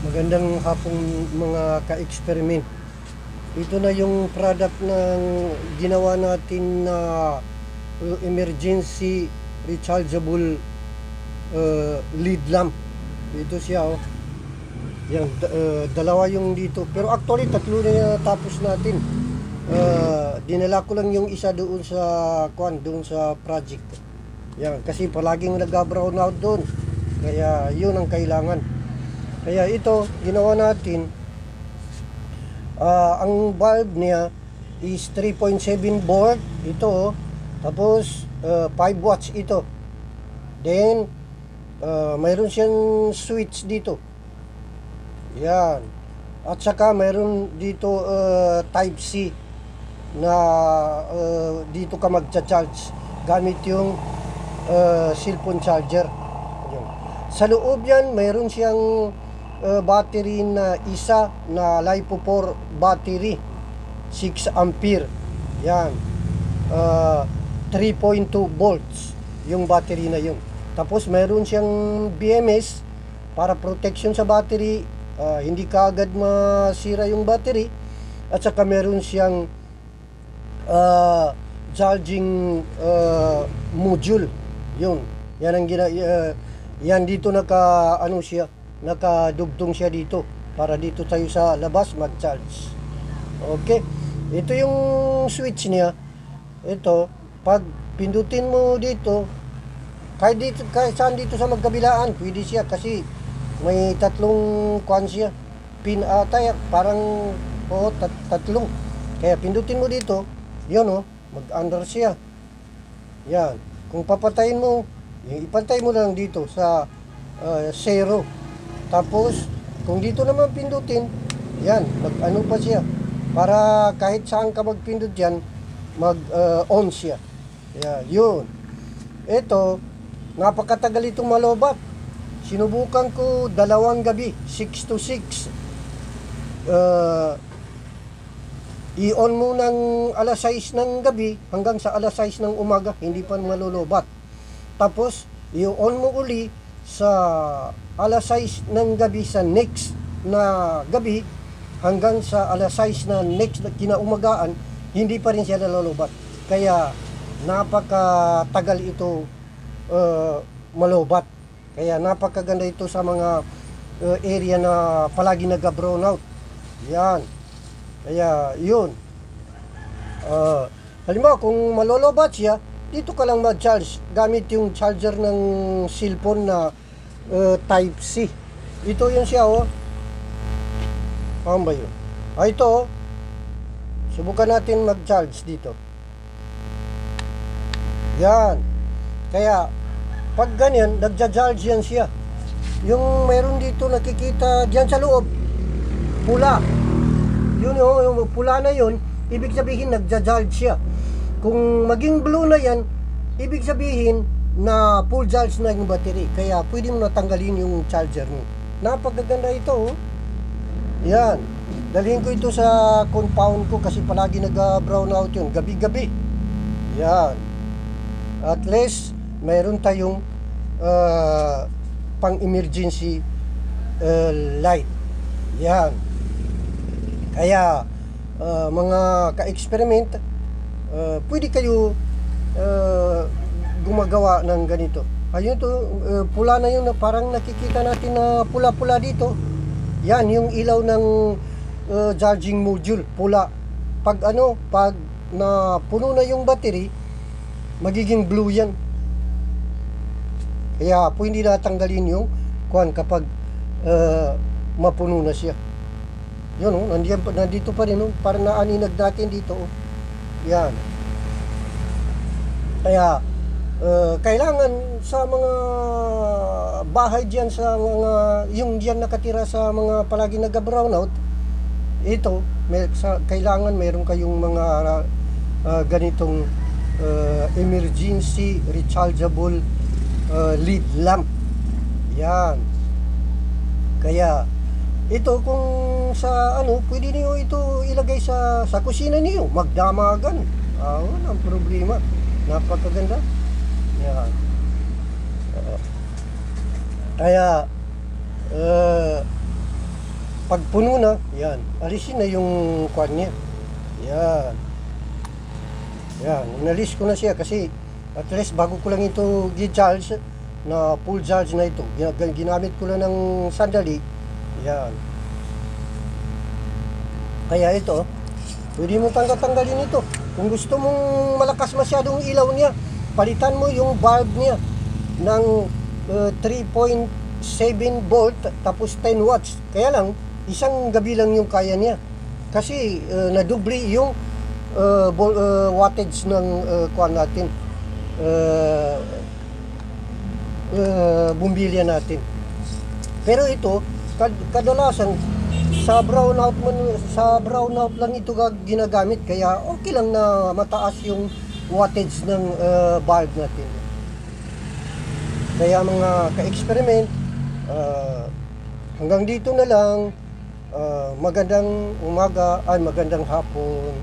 Magandang hapong mga ka-experiment. Ito na yung product ng ginawa natin na emergency rechargeable lead lamp. Ito siya oh. Yan, dalawa yung dito. Pero actually tatlo na tapos natin. Dinala ko lang yung isa doon sa doon sa project. Yan, kasi palaging nag-brown out doon. Kaya yun ang kailangan. Kaya ito, ginawa natin, ang bulb niya is 3.7 volt. Ito, tapos 5 watts ito. Then, mayroon siyang switch dito. Yan. At saka mayroon dito type C na dito ka magcha-charge gamit yung cellphone charger. Yan. Sa loob yan, mayroon siyang battery na isa na LiPo4 battery 6 ampere. Yan, 3.2 volts yung battery na yun. Tapos mayroon siyang BMS para protection sa battery, hindi kaagad masira yung battery. At saka meron siyang charging module. Yun, yan ang yan dito nakadugtong siya dito para dito tayo sa labas mag-charge. Okay, ito yung switch niya. Ito, pag pindutin mo dito, kahit saan dito sa magkabilaan pwede siya, kasi may tatlong siya, pin atay, parang tatlong. Kaya pindutin mo dito, yun mag-under siya. Yan, kung papatayin mo, ipantay mo lang dito sa 0. Tapos, kung dito naman pindutin, yan, mag-ano pa siya. Para kahit saan ka magpindot yan, mag-on siya. Yan, yun. Ito, napakatagal itong malobat. Sinubukan ko 2 gabi, 6 to 6. I-on mo ng alas 6 ng gabi hanggang sa alas 6 ng umaga, hindi pa malolobat. Tapos, i-on mo uli sa alas 6 ng gabi sa next na gabi hanggang sa alas 6 na next na kinaumagaan, hindi pa rin siya nalolobat. Kaya napakatagal ito malobat. Kaya napakaganda ito sa mga area na palagi nag-brown out. Yan. Kaya yun. Halimbawa kung malolobat siya, dito ka lang mag-charge gamit yung charger ng cellphone na type C. Ito yun siya Ano ba yun? Ito subukan natin mag-charge dito. Yan. Kaya pag ganyan, nagja-charge yan siya. Yung mayroon dito nakikita diyan sa loob, pula. Yun yung pula na yun, ibig sabihin nagja-charge siya. Kung maging blue na yan, ibig sabihin na full charge na yung battery. Kaya pwede mo natanggalin yung charger mo. Napakaganda ito Yan. Dalhin ko ito sa compound ko kasi palagi nag-brown out yun. Gabi-gabi. Yan. At least, mayroon tayong pang-emergency light. Yan. Kaya, mga ka-experiment, pwede kayo gumagawa ng ganito. Ayun to, pula na yun, parang nakikita natin na pula-pula dito. Yan, yung ilaw ng charging module, pula. Pag na puno na yung battery, magiging blue yan. Kaya pwede natanggalin yung kapag mapuno na siya. Yun nandito pa rin parang naaninag natin dito Yan. Kaya kailangan sa mga bahay diyan, sa mga yung diyan nakatira sa mga palagi nag-brown out, ito kailangan meron kayong mga ganitong emergency rechargeable lead lamp. Yan. Kaya ito kung sa pwede niyo ito ilagay sa kusina niyo, magdamagan. Walang problema. Napakaganda. Yan. Kaya Pag puno na, yan, alisin na yung kwan niya. Yan. Yan, inalis ko na siya kasi at least bago ko lang ito gi-charge na full charge na ito. Ginamit ko lang ng sandali. Yan. Kaya ito, pwede mo tanggalin ito. Kung gusto mong malakas masyadong ilaw niya, palitan mo yung bulb niya ng 3.7 volt tapos 10 watts. Kaya lang, isang gabi lang yung kaya niya. Kasi nadubli yung wattage ng kuan natin, bumbilya natin. Pero ito, kadalasan sa brownout lang ito ginagamit, kaya okay lang na mataas yung wattage ng bulb natin. Kaya mga ka-experiment, hanggang dito na lang. Magandang umaga, magandang hapon.